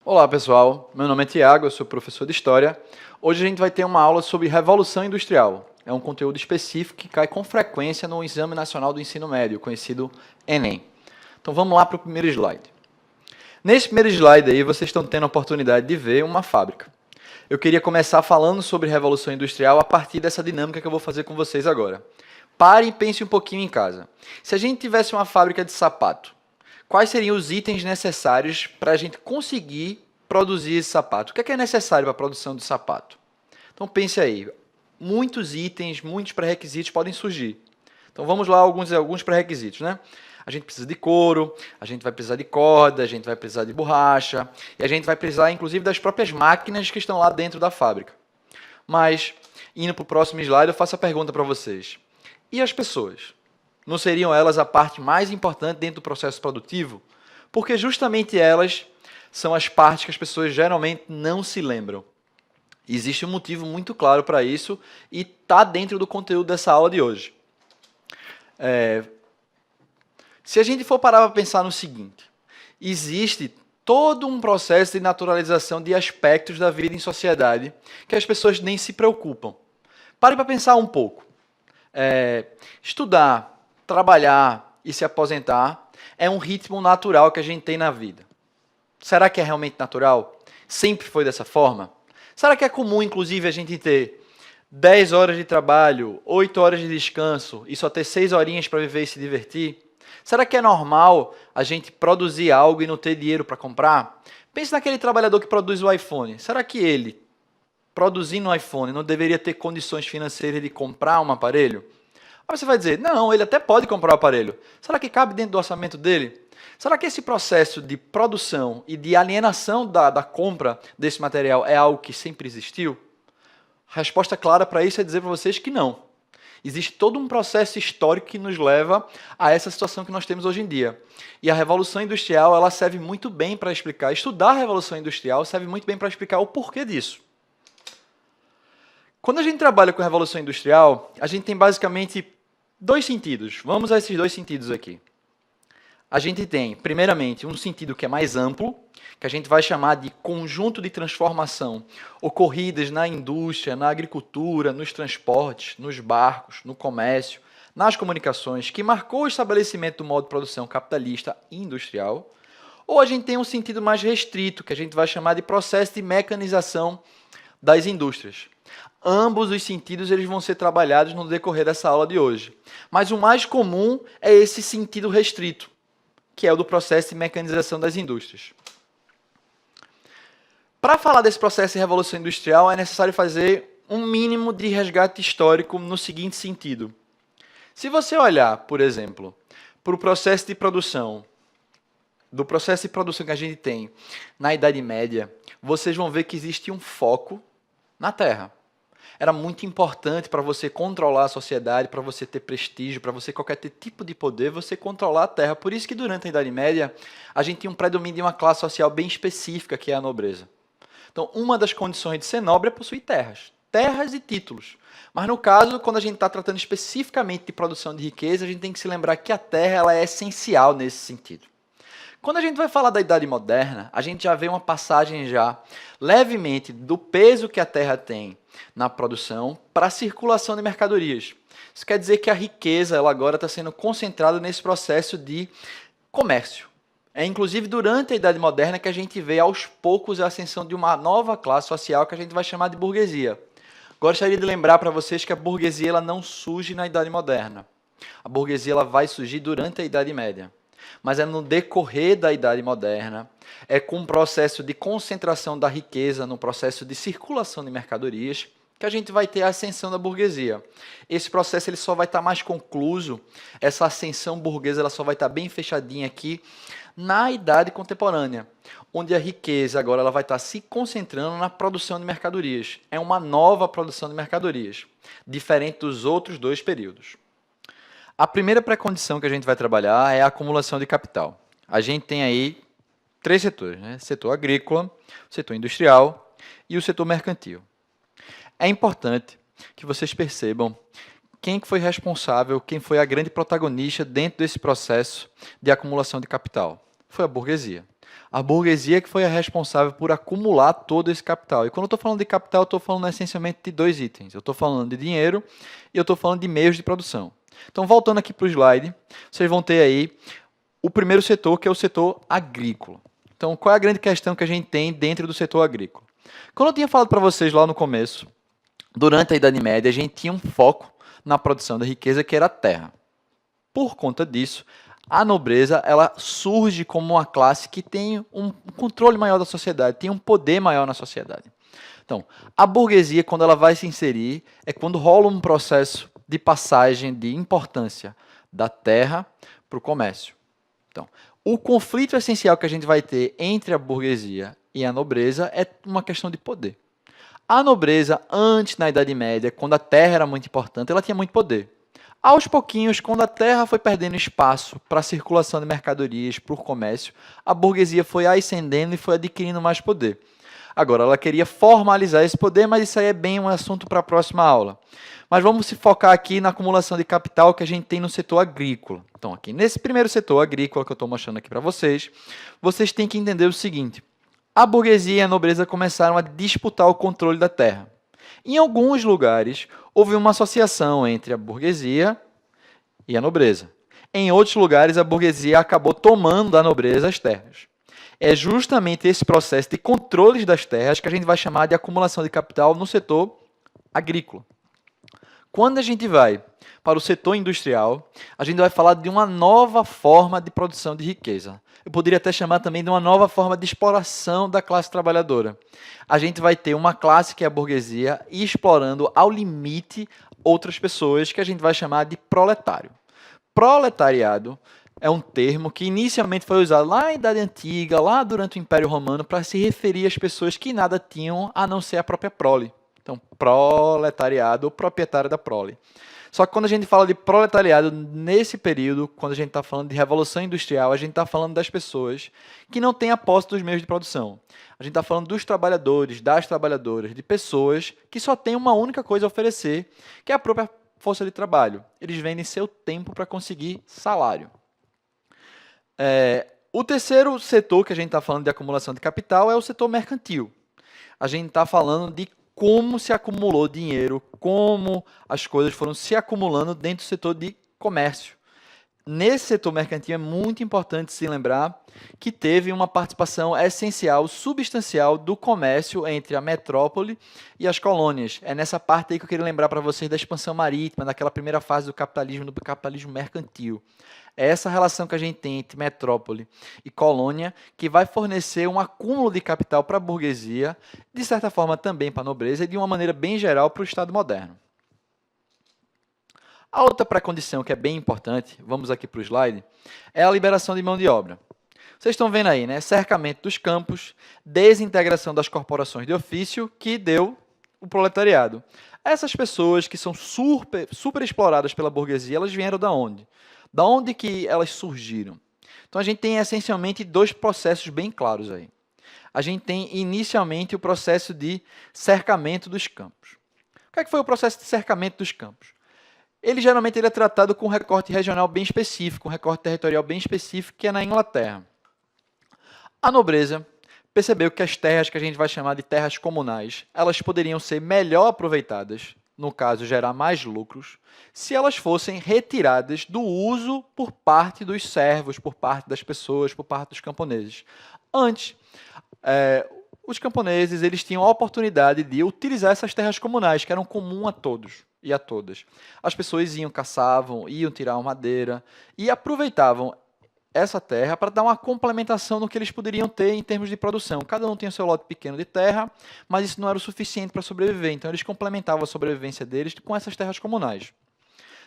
Olá pessoal, meu nome é Tiago, eu sou professor de História. Hoje a gente vai ter uma aula sobre Revolução Industrial. É um conteúdo específico que cai com frequência no Exame Nacional do Ensino Médio, conhecido Enem. Então vamos lá para o primeiro slide. Nesse primeiro slide aí, vocês estão tendo a oportunidade de ver uma fábrica. Eu queria começar falando sobre Revolução Industrial a partir dessa dinâmica que eu vou fazer com vocês agora. Parem e pense um pouquinho em casa. Se a gente tivesse uma fábrica de sapato, quais seriam os itens necessários para a gente conseguir produzir esse sapato? O que é necessário para a produção de sapato? Então pense aí, muitos itens, muitos pré-requisitos podem surgir. Então vamos lá, alguns pré-requisitos, né? A gente precisa de couro, a gente vai precisar de corda, a gente vai precisar de borracha, e a gente vai precisar, inclusive, das próprias máquinas que estão lá dentro da fábrica. Mas, indo para o próximo slide, eu faço a pergunta para vocês. E as pessoas? Não seriam elas a parte mais importante dentro do processo produtivo? Porque justamente elas são as partes que as pessoas geralmente não se lembram. Existe um motivo muito claro para isso e está dentro do conteúdo dessa aula de hoje. Se a gente for parar para pensar no seguinte, existe todo um processo de naturalização de aspectos da vida em sociedade que as pessoas nem se preocupam. Pare para pensar um pouco. Estudar, trabalhar e se aposentar é um ritmo natural que a gente tem na vida. Será que é realmente natural? Sempre foi dessa forma? Será que é comum, inclusive, a gente ter 10 horas de trabalho, 8 horas de descanso e só ter 6 horinhas para viver e se divertir? Será que é normal a gente produzir algo e não ter dinheiro para comprar? Pense naquele trabalhador que produz o iPhone. Será que ele, produzindo um iPhone, não deveria ter condições financeiras de comprar um aparelho? Aí você vai dizer, não, ele até pode comprar o aparelho. Será que cabe dentro do orçamento dele? Será que esse processo de produção e de alienação da compra desse material é algo que sempre existiu? A resposta clara para isso é dizer para vocês que não. Existe todo um processo histórico que nos leva a essa situação que nós temos hoje em dia. E a Revolução Industrial ela serve muito bem para explicar, estudar a Revolução Industrial serve muito bem para explicar o porquê disso. Quando a gente trabalha com a Revolução Industrial, a gente tem basicamente dois sentidos. Vamos a esses dois sentidos aqui. A gente tem, primeiramente, um sentido que é mais amplo, que a gente vai chamar de conjunto de transformação ocorridas na indústria, na agricultura, nos transportes, nos barcos, no comércio, nas comunicações, que marcou o estabelecimento do modo de produção capitalista e industrial. Ou a gente tem um sentido mais restrito, que a gente vai chamar de processo de mecanização das indústrias. Ambos os sentidos eles vão ser trabalhados no decorrer dessa aula de hoje. Mas o mais comum é esse sentido restrito, que é o do processo de mecanização das indústrias. Para falar desse processo de revolução industrial, é necessário fazer um mínimo de resgate histórico no seguinte sentido. Se você olhar, por exemplo, para o processo de produção, do processo de produção que a gente tem na Idade Média, vocês vão ver que existe um foco na terra. Era muito importante para você controlar a sociedade, para você ter prestígio, para você qualquer tipo de poder, você controlar a terra. Por isso que durante a Idade Média, a gente tinha um predomínio de uma classe social bem específica, que é a nobreza. Então, uma das condições de ser nobre é possuir terras. Terras e títulos. Mas no caso, quando a gente está tratando especificamente de produção de riqueza, a gente tem que se lembrar que a terra ela é essencial nesse sentido. Quando a gente vai falar da Idade Moderna, a gente já vê uma passagem já levemente do peso que a terra tem na produção para a circulação de mercadorias. Isso quer dizer que a riqueza ela agora está sendo concentrada nesse processo de comércio. É inclusive durante a Idade Moderna que a gente vê aos poucos a ascensão de uma nova classe social que a gente vai chamar de burguesia. Gostaria de lembrar para vocês que a burguesia ela não surge na Idade Moderna. A burguesia ela vai surgir durante a Idade Média. Mas é no decorrer da Idade Moderna, é com o processo de concentração da riqueza, no processo de circulação de mercadorias, que a gente vai ter a ascensão da burguesia. Esse processo ele só vai estar mais concluso, essa ascensão burguesa ela só vai estar bem fechadinha aqui na Idade Contemporânea, onde a riqueza agora ela vai estar se concentrando na produção de mercadorias. É uma nova produção de mercadorias, diferente dos outros dois períodos. A primeira pré-condição que a gente vai trabalhar é a acumulação de capital. A gente tem aí três setores, né? Setor agrícola, o setor industrial e o setor mercantil. É importante que vocês percebam quem foi responsável, quem foi a grande protagonista dentro desse processo de acumulação de capital. Foi a burguesia. A burguesia que foi a responsável por acumular todo esse capital. E quando eu estou falando de capital, eu estou falando essencialmente de dois itens. Eu estou falando de dinheiro e eu estou falando de meios de produção. Então, voltando aqui para o slide, vocês vão ter aí o primeiro setor, que é o setor agrícola. Então, qual é a grande questão que a gente tem dentro do setor agrícola? Quando eu tinha falado para vocês lá no começo, durante a Idade Média, a gente tinha um foco na produção da riqueza, que era a terra. Por conta disso, a nobreza ela surge como uma classe que tem um controle maior da sociedade, tem um poder maior na sociedade. Então, a burguesia, quando ela vai se inserir, é quando rola um processo de passagem de importância da terra para o comércio. Então, o conflito essencial que a gente vai ter entre a burguesia e a nobreza é uma questão de poder. A nobreza, antes, na Idade Média, quando a terra era muito importante, ela tinha muito poder. Aos pouquinhos, quando a terra foi perdendo espaço para a circulação de mercadorias, para o comércio, a burguesia foi ascendendo e foi adquirindo mais poder. Agora, ela queria formalizar esse poder, mas isso aí é bem um assunto para a próxima aula. Mas vamos se focar aqui na acumulação de capital que a gente tem no setor agrícola. Então, aqui nesse primeiro setor agrícola que eu estou mostrando aqui para vocês, vocês têm que entender o seguinte. A burguesia e a nobreza começaram a disputar o controle da terra. Em alguns lugares, houve uma associação entre a burguesia e a nobreza. Em outros lugares, a burguesia acabou tomando da nobreza as terras. É justamente esse processo de controle das terras que a gente vai chamar de acumulação de capital no setor agrícola. Quando a gente vai para o setor industrial, a gente vai falar de uma nova forma de produção de riqueza. Eu poderia até chamar também de uma nova forma de exploração da classe trabalhadora. A gente vai ter uma classe que é a burguesia explorando ao limite outras pessoas que a gente vai chamar de proletário. Proletariado é um termo que inicialmente foi usado lá na Idade Antiga, lá durante o Império Romano, para se referir às pessoas que nada tinham a não ser a própria prole. Então, proletariado ou proprietário da prole. Só que quando a gente fala de proletariado, nesse período, quando a gente está falando de revolução industrial, a gente está falando das pessoas que não têm a posse dos meios de produção. A gente está falando dos trabalhadores, das trabalhadoras, de pessoas que só têm uma única coisa a oferecer, que é a própria força de trabalho. Eles vendem seu tempo para conseguir salário. O terceiro setor que a gente está falando de acumulação de capital é o setor mercantil. A gente está falando de como se acumulou dinheiro, como as coisas foram se acumulando dentro do setor de comércio. Nesse setor mercantil é muito importante se lembrar que teve uma participação essencial, substancial do comércio entre a metrópole e as colônias. É nessa parte aí que eu queria lembrar para vocês da expansão marítima, daquela primeira fase do capitalismo mercantil. É essa relação que a gente tem entre metrópole e colônia que vai fornecer um acúmulo de capital para a burguesia, de certa forma também para a nobreza e de uma maneira bem geral para o Estado moderno. A outra pré-condição que é bem importante, vamos aqui para o slide, é a liberação de mão de obra. Vocês estão vendo aí, né? Cercamento dos campos, desintegração das corporações de ofício, que deu o proletariado. Essas pessoas que são super exploradas pela burguesia, elas vieram da onde? Da onde que elas surgiram? Então, a gente tem essencialmente dois processos bem claros aí. A gente tem inicialmente o processo de cercamento dos campos. O que é que foi o processo de cercamento dos campos? Ele geralmente é tratado com um recorte regional bem específico, um recorte territorial bem específico, que é na Inglaterra. A nobreza percebeu que as terras que a gente vai chamar de terras comunais, elas poderiam ser melhor aproveitadas, no caso gerar mais lucros, se elas fossem retiradas do uso por parte dos servos, por parte das pessoas, por parte dos camponeses. Antes, os camponeses eles tinham a oportunidade de utilizar essas terras comunais, que eram comuns a todos e a todas. As pessoas iam, caçavam, iam tirar madeira e aproveitavam essa terra para dar uma complementação no que eles poderiam ter em termos de produção. Cada um tinha seu lote pequeno de terra, mas isso não era o suficiente para sobreviver. Então, eles complementavam a sobrevivência deles com essas terras comunais.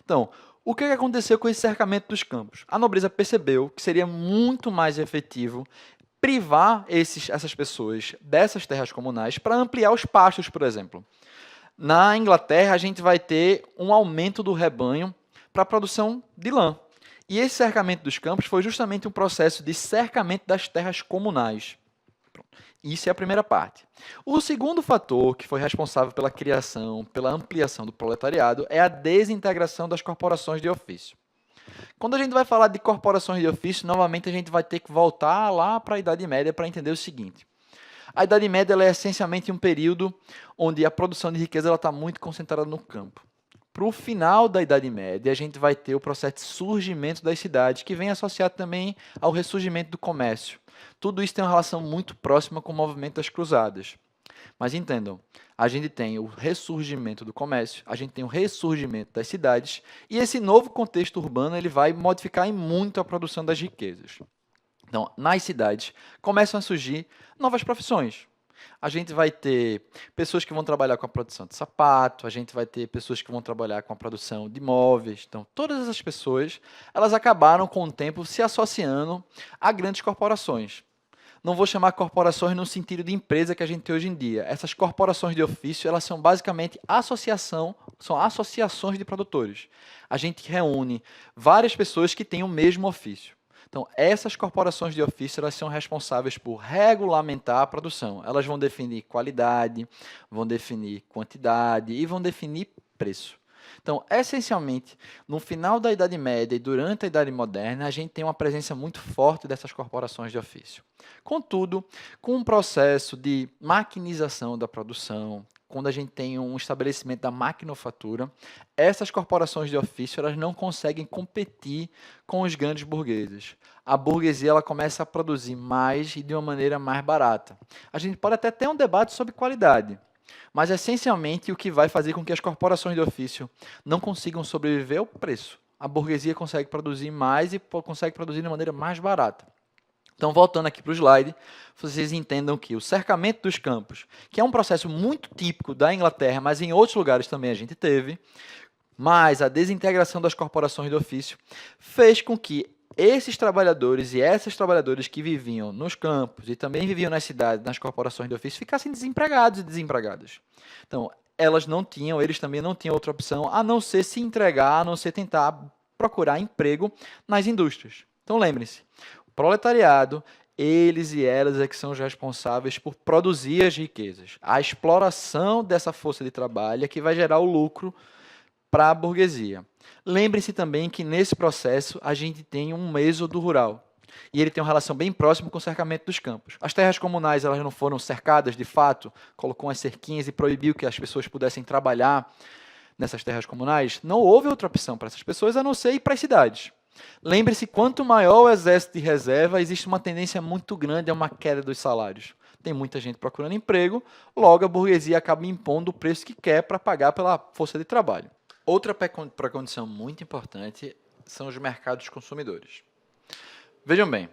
Então, o que aconteceu com esse cercamento dos campos? A nobreza percebeu que seria muito mais efetivo privar essas pessoas dessas terras comunais para ampliar os pastos, por exemplo. Na Inglaterra, a gente vai ter um aumento do rebanho para a produção de lã. E esse cercamento dos campos foi justamente um processo de cercamento das terras comunais. Isso é a primeira parte. O segundo fator que foi responsável pela criação, pela ampliação do proletariado, é a desintegração das corporações de ofício. Quando a gente vai falar de corporações de ofício, novamente a gente vai ter que voltar lá para a Idade Média para entender o seguinte. A Idade Média ela é essencialmente um período onde a produção de riqueza está muito concentrada no campo. Para o final da Idade Média, a gente vai ter o processo de surgimento das cidades, que vem associado também ao ressurgimento do comércio. Tudo isso tem uma relação muito próxima com o movimento das cruzadas. Mas entendam, a gente tem o ressurgimento do comércio, a gente tem o ressurgimento das cidades, e esse novo contexto urbano ele vai modificar em muito a produção das riquezas. Então, nas cidades, começam a surgir novas profissões. A gente vai ter pessoas que vão trabalhar com a produção de sapato, a gente vai ter pessoas que vão trabalhar com a produção de móveis. Então, todas essas pessoas, elas acabaram com o tempo se associando a grandes corporações. Não vou chamar corporações no sentido de empresa que a gente tem hoje em dia. Essas corporações de ofício, elas são basicamente são associações de produtores. A gente reúne várias pessoas que têm o mesmo ofício. Então, essas corporações de ofício elas são responsáveis por regulamentar a produção. Elas vão definir qualidade, vão definir quantidade e vão definir preço. Então, essencialmente, no final da Idade Média e durante a Idade Moderna, a gente tem uma presença muito forte dessas corporações de ofício. Contudo, com um processo de maquinização da produção, quando a gente tem um estabelecimento da maquinofatura, essas corporações de ofício elas não conseguem competir com os grandes burgueses. A burguesia ela começa a produzir mais e de uma maneira mais barata. A gente pode até ter um debate sobre qualidade, mas essencialmente o que vai fazer com que as corporações de ofício não consigam sobreviver é o preço. A burguesia consegue produzir mais e consegue produzir de maneira mais barata. Então, voltando aqui para o slide, vocês entendam que o cercamento dos campos, que é um processo muito típico da Inglaterra, mas em outros lugares também a gente teve, mas a desintegração das corporações de ofício fez com que esses trabalhadores e essas trabalhadoras que viviam nos campos e também viviam nas cidades, nas corporações de ofício, ficassem desempregados e desempregadas. Então, eles também não tinham outra opção a não ser se entregar, a não ser tentar procurar emprego nas indústrias. Então, lembrem-se, o proletariado, eles e elas é que são os responsáveis por produzir as riquezas. A exploração dessa força de trabalho é que vai gerar o lucro para a burguesia. Lembre-se também que nesse processo a gente tem um êxodo rural. E ele tem uma relação bem próxima com o cercamento dos campos. As terras comunais elas não foram cercadas de fato, colocou umas cerquinhas e proibiu que as pessoas pudessem trabalhar nessas terras comunais. Não houve outra opção para essas pessoas a não ser ir para as cidades. Lembre-se, quanto maior o exército de reserva, existe uma tendência muito grande a uma queda dos salários. Tem muita gente procurando emprego, logo a burguesia acaba impondo o preço que quer para pagar pela força de trabalho. Outra pré-condição muito importante são os mercados consumidores. Vejam bem,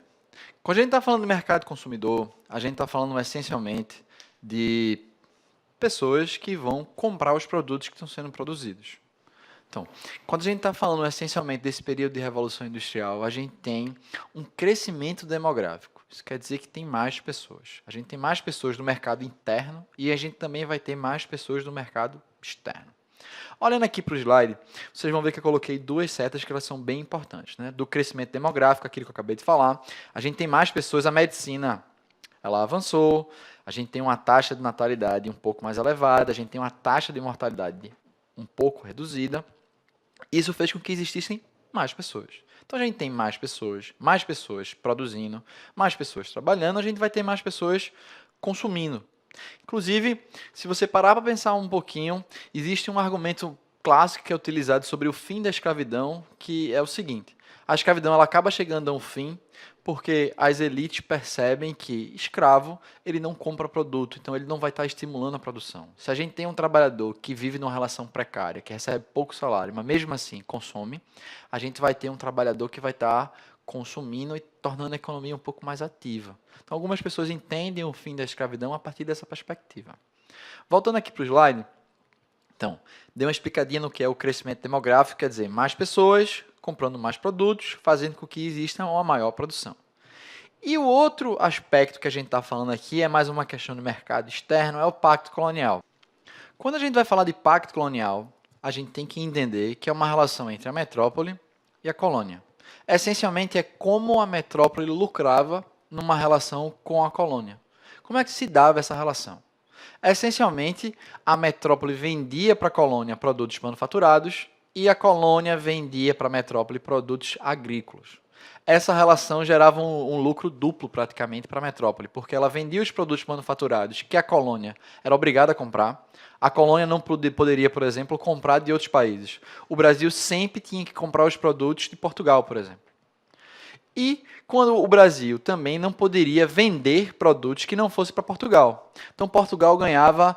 quando a gente está falando de mercado consumidor, a gente está falando essencialmente de pessoas que vão comprar os produtos que estão sendo produzidos. Então, quando a gente está falando essencialmente desse período de revolução industrial, a gente tem um crescimento demográfico. Isso quer dizer que tem mais pessoas. A gente tem mais pessoas no mercado interno e a gente também vai ter mais pessoas no mercado externo. Olhando aqui para o slide, vocês vão ver que eu coloquei duas setas que elas são bem importantes, né? Do crescimento demográfico, aquilo que eu acabei de falar. A gente tem mais pessoas, a medicina ela avançou, a gente tem uma taxa de natalidade um pouco mais elevada, a gente tem uma taxa de mortalidade um pouco reduzida. Isso fez com que existissem mais pessoas. Então a gente tem mais pessoas produzindo, mais pessoas trabalhando, a gente vai ter mais pessoas consumindo. Inclusive, se você parar para pensar um pouquinho, existe um argumento clássico que é utilizado sobre o fim da escravidão, que é o seguinte: a escravidão ela acaba chegando a um fim porque as elites percebem que escravo ele não compra produto, então ele não vai estar estimulando a produção. Se a gente tem um trabalhador que vive numa relação precária, que recebe pouco salário, mas mesmo assim consome, a gente vai ter um trabalhador que vai estar consumindo e tornando a economia um pouco mais ativa. Então, algumas pessoas entendem o fim da escravidão a partir dessa perspectiva. Voltando aqui para o slide, então, dei uma explicadinha no que é o crescimento demográfico, quer dizer, mais pessoas comprando mais produtos, fazendo com que exista uma maior produção. E o outro aspecto que a gente está falando aqui é mais uma questão do mercado externo, é o pacto colonial. Quando a gente vai falar de pacto colonial, a gente tem que entender que é uma relação entre a metrópole e a colônia. Essencialmente é como a metrópole lucrava numa relação com a colônia. Como é que se dava essa relação? Essencialmente, a metrópole vendia para a colônia produtos manufaturados e a colônia vendia para a metrópole produtos agrícolas. Essa relação gerava um lucro duplo praticamente para a metrópole, porque ela vendia os produtos manufaturados que a colônia era obrigada a comprar. A colônia não poderia, por exemplo, comprar de outros países. O Brasil sempre tinha que comprar os produtos de Portugal, por exemplo. E quando o Brasil também não poderia vender produtos que não fossem para Portugal. Então Portugal ganhava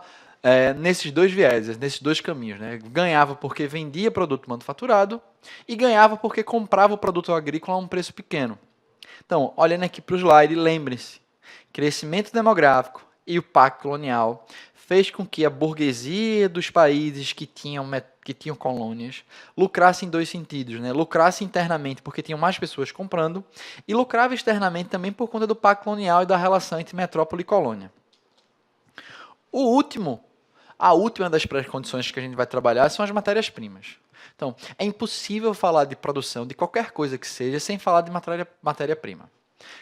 nesses dois vieses, nesses dois caminhos. Né? Ganhava porque vendia produto manufaturado e ganhava porque comprava o produto agrícola a um preço pequeno. Então, olhando aqui para o slide, lembrem-se, crescimento demográfico e o pacto colonial fez com que a burguesia dos países que tinham colônias lucrasse em dois sentidos. Né? Lucrasse internamente porque tinham mais pessoas comprando e lucrava externamente também por conta do pacto colonial e da relação entre metrópole e colônia. A última das pré-condições que a gente vai trabalhar são as matérias-primas. Então, é impossível falar de produção de qualquer coisa que seja sem falar de matéria-prima.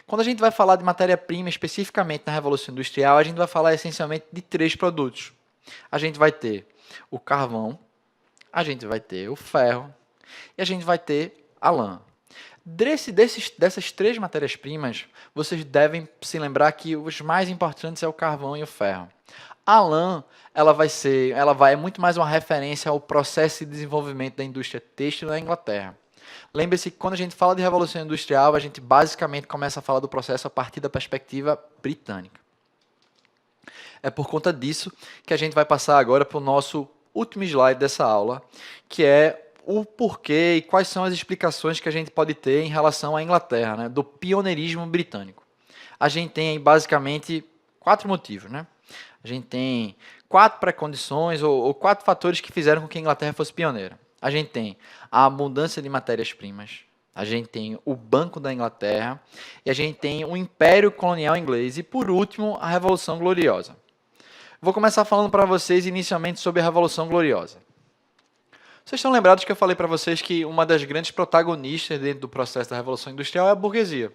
Quando a gente vai falar de matéria-prima especificamente na Revolução Industrial, a gente vai falar essencialmente de 3 produtos. A gente vai ter o carvão, a gente vai ter o ferro e a gente vai ter a lã. Dessas 3 matérias-primas, vocês devem se lembrar que os mais importantes é o carvão e o ferro. A lã, ela é muito mais uma referência ao processo de desenvolvimento da indústria têxtil na Inglaterra. Lembre-se que quando a gente fala de Revolução Industrial, a gente basicamente começa a falar do processo a partir da perspectiva britânica. É por conta disso que a gente vai passar agora para o nosso último slide dessa aula, que é o porquê e quais são as explicações que a gente pode ter em relação à Inglaterra, né, do pioneirismo britânico. A gente tem aí basicamente 4 motivos. Né? A gente tem 4 pré-condições ou 4 fatores que fizeram com que a Inglaterra fosse pioneira. A gente tem a abundância de matérias-primas, a gente tem o Banco da Inglaterra e a gente tem o Império Colonial Inglês e, por último, a Revolução Gloriosa. Vou começar falando para vocês inicialmente sobre a Revolução Gloriosa. Vocês estão lembrados que eu falei para vocês que uma das grandes protagonistas dentro do processo da Revolução Industrial é a burguesia.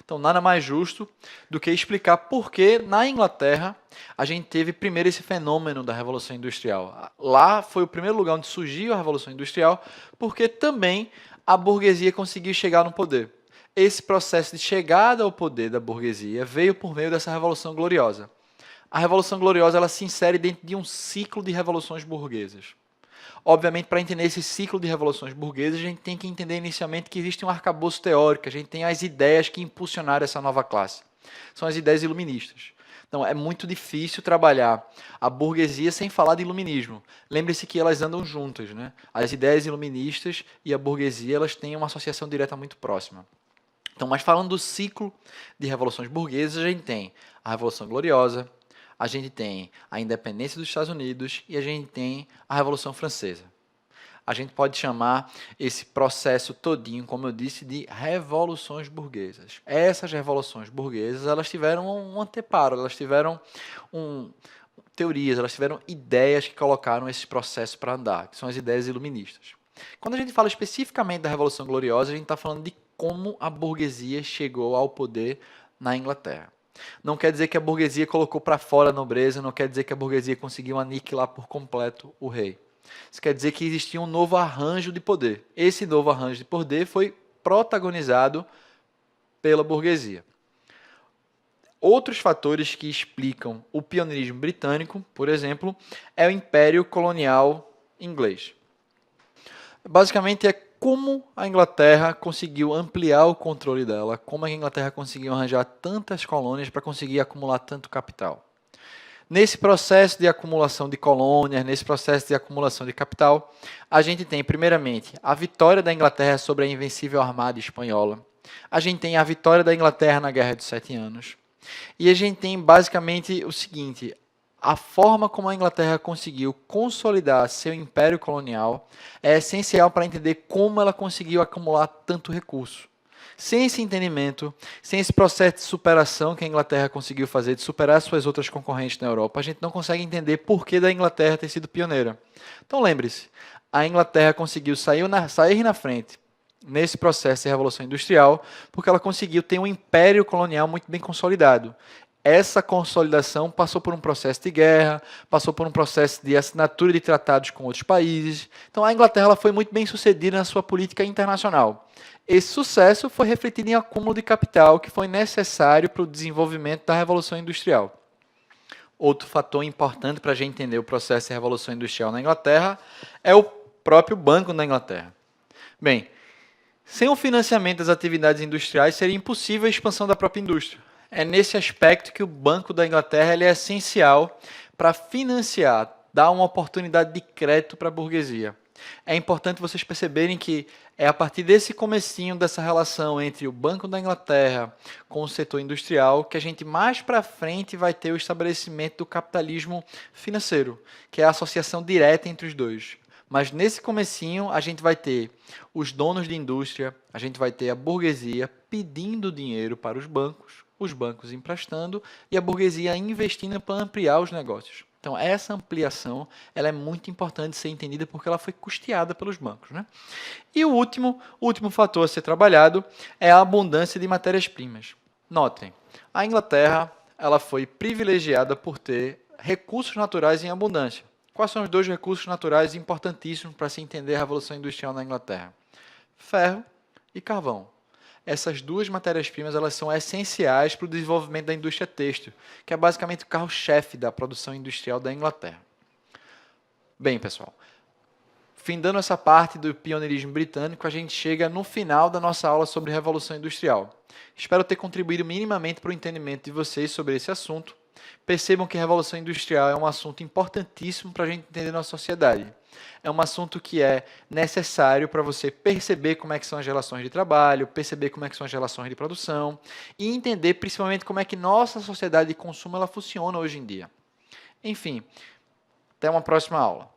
Então, nada mais justo do que explicar por que, na Inglaterra, a gente teve primeiro esse fenômeno da Revolução Industrial. Lá foi o primeiro lugar onde surgiu a Revolução Industrial, porque também a burguesia conseguiu chegar no poder. Esse processo de chegada ao poder da burguesia veio por meio dessa Revolução Gloriosa. A Revolução Gloriosa ela se insere dentro de um ciclo de revoluções burguesas. Obviamente, para entender esse ciclo de revoluções burguesas, a gente tem que entender inicialmente que existe um arcabouço teórico, a gente tem as ideias que impulsionaram essa nova classe. São as ideias iluministas. Então, é muito difícil trabalhar a burguesia sem falar de iluminismo. Lembre-se que elas andam juntas. Né? As ideias iluministas e a burguesia elas têm uma associação direta muito próxima. Então, mas falando do ciclo de revoluções burguesas, a gente tem a Revolução Gloriosa, a gente tem a independência dos Estados Unidos e a gente tem a Revolução Francesa. A gente pode chamar esse processo todinho, como eu disse, de revoluções burguesas. Essas revoluções burguesas, elas tiveram um anteparo, elas tiveram teorias, elas tiveram ideias que colocaram esses processos para andar, que são as ideias iluministas. Quando a gente fala especificamente da Revolução Gloriosa, a gente está falando de como a burguesia chegou ao poder na Inglaterra. Não quer dizer que a burguesia colocou para fora a nobreza, não quer dizer que a burguesia conseguiu aniquilar por completo o rei. Isso quer dizer que existia um novo arranjo de poder. Esse novo arranjo de poder foi protagonizado pela burguesia. Outros fatores que explicam o pioneirismo britânico, por exemplo, é o Império Colonial Inglês. Basicamente é como a Inglaterra conseguiu ampliar o controle dela, como a Inglaterra conseguiu arranjar tantas colônias para conseguir acumular tanto capital. Nesse processo de acumulação de colônias, nesse processo de acumulação de capital, a gente tem, primeiramente, a vitória da Inglaterra sobre a invencível armada espanhola. A gente tem a vitória da Inglaterra na Guerra dos 7 Anos. E a gente tem, basicamente, o seguinte: a forma como a Inglaterra conseguiu consolidar seu império colonial é essencial para entender como ela conseguiu acumular tanto recurso. Sem esse entendimento, sem esse processo de superação que a Inglaterra conseguiu fazer, de superar suas outras concorrentes na Europa, a gente não consegue entender por que da Inglaterra ter sido pioneira. Então lembre-se, a Inglaterra conseguiu sair na frente nesse processo de revolução industrial porque ela conseguiu ter um império colonial muito bem consolidado. essa consolidação passou por um processo de guerra, passou por um processo de assinatura de tratados com outros países. Então a Inglaterra ela foi muito bem sucedida na sua política internacional. Esse sucesso foi refletido em acúmulo de capital que foi necessário para o desenvolvimento da Revolução Industrial. Outro fator importante para a gente entender o processo de Revolução Industrial na Inglaterra é o próprio Banco da Inglaterra. Bem, sem o financiamento das atividades industriais seria impossível a expansão da própria indústria. É nesse aspecto que o Banco da Inglaterra ele é essencial para financiar, dar uma oportunidade de crédito para a burguesia. É importante vocês perceberem que é a partir desse comecinho dessa relação entre o Banco da Inglaterra com o setor industrial que a gente mais para frente vai ter o estabelecimento do capitalismo financeiro, que é a associação direta entre os dois. Mas nesse comecinho a gente vai ter os donos de indústria, a gente vai ter a burguesia pedindo dinheiro para os bancos emprestando e a burguesia investindo para ampliar os negócios. Então essa ampliação ela é muito importante de ser entendida porque ela foi custeada pelos bancos, né? E o último fator a ser trabalhado é a abundância de matérias-primas. Notem, a Inglaterra ela foi privilegiada por ter recursos naturais em abundância. Quais são os dois recursos naturais importantíssimos para se entender a Revolução Industrial na Inglaterra? Ferro e carvão. Essas duas matérias-primas elas são essenciais para o desenvolvimento da indústria têxtil, que é basicamente o carro-chefe da produção industrial da Inglaterra. Bem, pessoal, findando essa parte do pioneirismo britânico, a gente chega no final da nossa aula sobre Revolução Industrial. Espero ter contribuído minimamente para o entendimento de vocês sobre esse assunto. Percebam que a Revolução Industrial é um assunto importantíssimo para a gente entender nossa sociedade. É um assunto que é necessário para você perceber como é que são as relações de trabalho, perceber como é que são as relações de produção e entender principalmente como é que nossa sociedade de consumo ela funciona hoje em dia. Enfim, até uma próxima aula.